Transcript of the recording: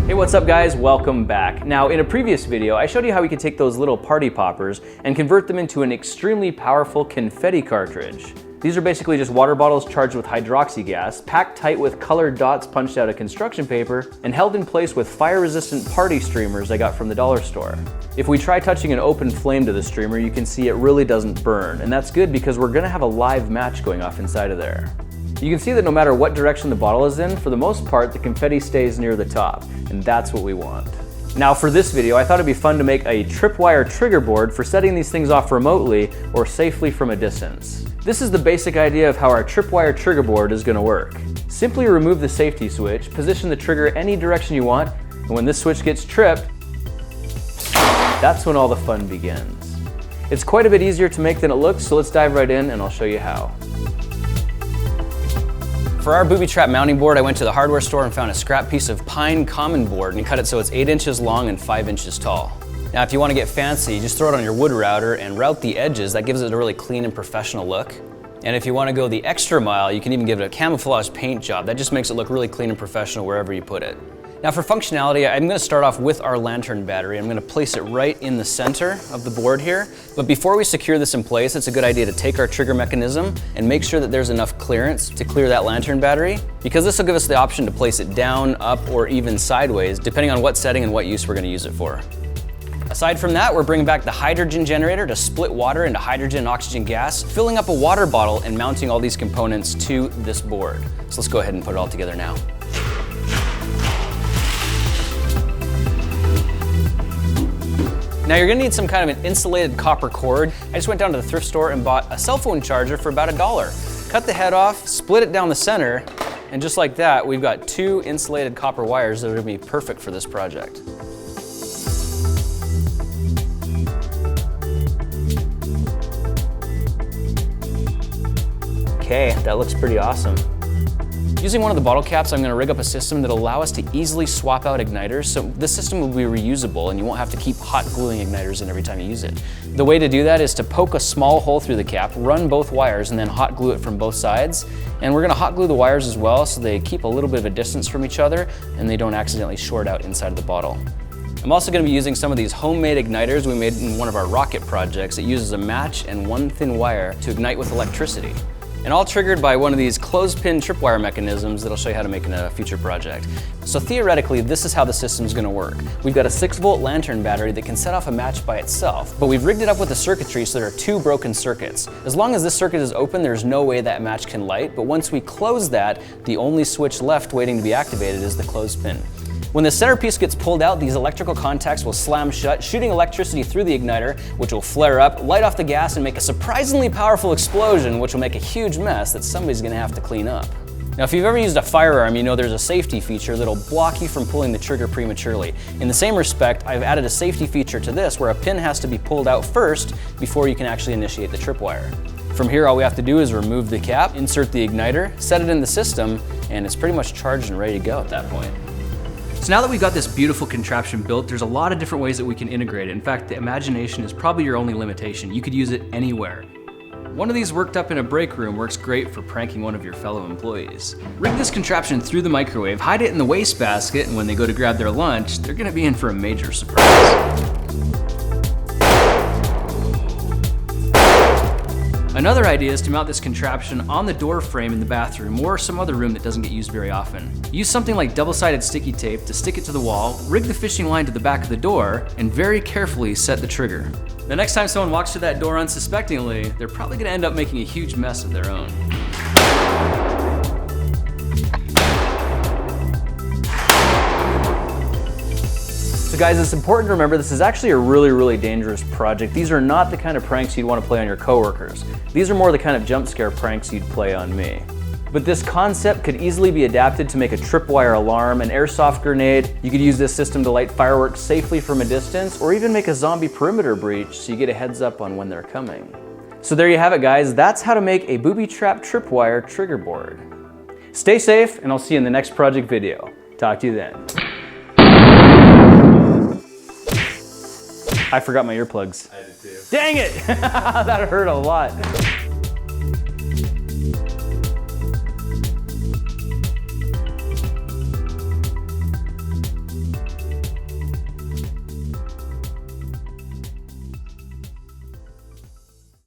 Hey, what's up guys? Welcome back. Now, in a previous video, I showed you how we could take those little party poppers and convert them into an extremely powerful confetti cartridge. These are basically just water bottles charged with hydroxy gas, packed tight with colored dots punched out of construction paper, and held in place with fire-resistant party streamers I got from the dollar store. If we try touching an open flame to the streamer, you can see it really doesn't burn, and that's good because we're gonna have a live match going off inside of there. You can see that no matter what direction the bottle is in, for the most part, the confetti stays near the top, and that's what we want. Now for this video, I thought it'd be fun to make a Tripwire trigger board for setting these things off remotely or safely from a distance. This is the basic idea of how our Tripwire trigger board is gonna work. Simply remove the safety switch, position the trigger any direction you want, and when this switch gets tripped, that's when all the fun begins. It's quite a bit easier to make than it looks, so let's dive right in and I'll show you how. For our Boobytrap mounting board, I went to the hardware store and found a scrap piece of pine common board and cut it so it's 8 inches long and 5 inches tall. Now if you want to get fancy, just throw it on your wood router and route the edges. That gives it a really clean and professional look. And if you want to go the extra mile, you can even give it a camouflage paint job. That just makes it look really clean and professional wherever you put it. Now for functionality, I'm going to start off with our lantern battery. I'm going to place it right in the center of the board here. But before we secure this in place, it's a good idea to take our trigger mechanism and make sure that there's enough clearance to clear that lantern battery, because this will give us the option to place it down, up, or even sideways, depending on what setting and what use we're going to use it for. Aside from that, we're bringing back the hydrogen generator to split water into hydrogen and oxygen gas, filling up a water bottle and mounting all these components to this board. So let's go ahead and put it all together now. Now you're gonna need some kind of an insulated copper cord. I just went down to the thrift store and bought a cell phone charger for about $1. Cut the head off, split it down the center, and just like that, we've got 2 insulated copper wires that are gonna be perfect for this project. Okay, that looks pretty awesome. Using one of the bottle caps, I'm going to rig up a system that'll allow us to easily swap out igniters, so this system will be reusable and you won't have to keep hot gluing igniters in every time you use it. The way to do that is to poke a small hole through the cap, run both wires, and then hot glue it from both sides. And we're going to hot glue the wires as well so they keep a little bit of a distance from each other and they don't accidentally short out inside of the bottle. I'm also going to be using some of these homemade igniters we made in one of our rocket projects. It uses a match and one thin wire to ignite with electricity. And all triggered by one of these clothespin tripwire mechanisms that I'll show you how to make in a future project. So theoretically, this is how the system's gonna work. We've got a 6-volt lantern battery that can set off a match by itself, but we've rigged it up with a circuitry so there are 2 broken circuits. As long as this circuit is open, there's no way that match can light, but once we close that, the only switch left waiting to be activated is the clothespin. When the centerpiece gets pulled out, these electrical contacts will slam shut, shooting electricity through the igniter, which will flare up, light off the gas, and make a surprisingly powerful explosion, which will make a huge mess that somebody's gonna have to clean up. Now, if you've ever used a firearm, you know there's a safety feature that'll block you from pulling the trigger prematurely. In the same respect, I've added a safety feature to this where a pin has to be pulled out first before you can actually initiate the tripwire. From here, all we have to do is remove the cap, insert the igniter, set it in the system, and it's pretty much charged and ready to go at that point. So now that we've got this beautiful contraption built, there's a lot of different ways that we can integrate it. In fact, the imagination is probably your only limitation. You could use it anywhere. One of these worked up in a break room works great for pranking one of your fellow employees. Rig this contraption through the microwave, hide it in the wastebasket, and when they go to grab their lunch, they're gonna be in for a major surprise. Another idea is to mount this contraption on the door frame in the bathroom or some other room that doesn't get used very often. Use something like double-sided sticky tape to stick it to the wall, rig the fishing line to the back of the door, and very carefully set the trigger. The next time someone walks through that door unsuspectingly, they're probably gonna end up making a huge mess of their own. So guys, it's important to remember this is actually a really dangerous project. These are not the kind of pranks you'd want to play on your coworkers. These are more the kind of jump scare pranks you'd play on me. But this concept could easily be adapted to make a tripwire alarm, an airsoft grenade. You could use this system to light fireworks safely from a distance, or even make a zombie perimeter breach so you get a heads up on when they're coming. So there you have it guys, that's how to make a Boobytrap tripwire trigger board. Stay safe, and I'll see you in the next project video. Talk to you then. I forgot my earplugs. I did too. Dang it! That hurt a lot.